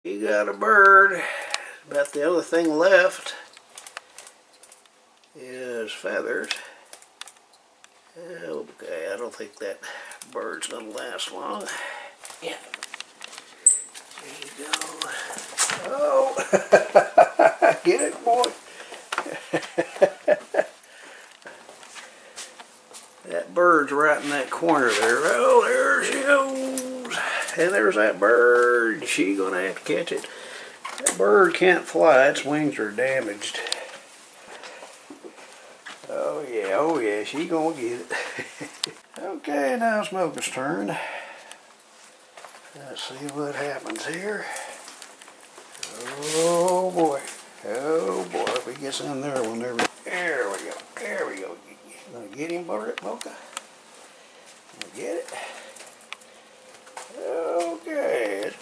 He got a bird. About the only thing left is feathers. Okay, I don't think that bird's gonna last long. Yeah. There you go. Oh, get it, boy. That bird's right in that corner there. Oh, there she goes. And there's that bird. She's gonna have to catch it. That bird can't fly. Its wings are damaged. Oh yeah, she gonna get it. Okay, now it's Mocha's turn. Let's see what happens here. Oh boy. Oh boy, if he gets in there, we'll never. There we go. There we go. Gonna get him, Mocha? Gonna get it? Okay, it's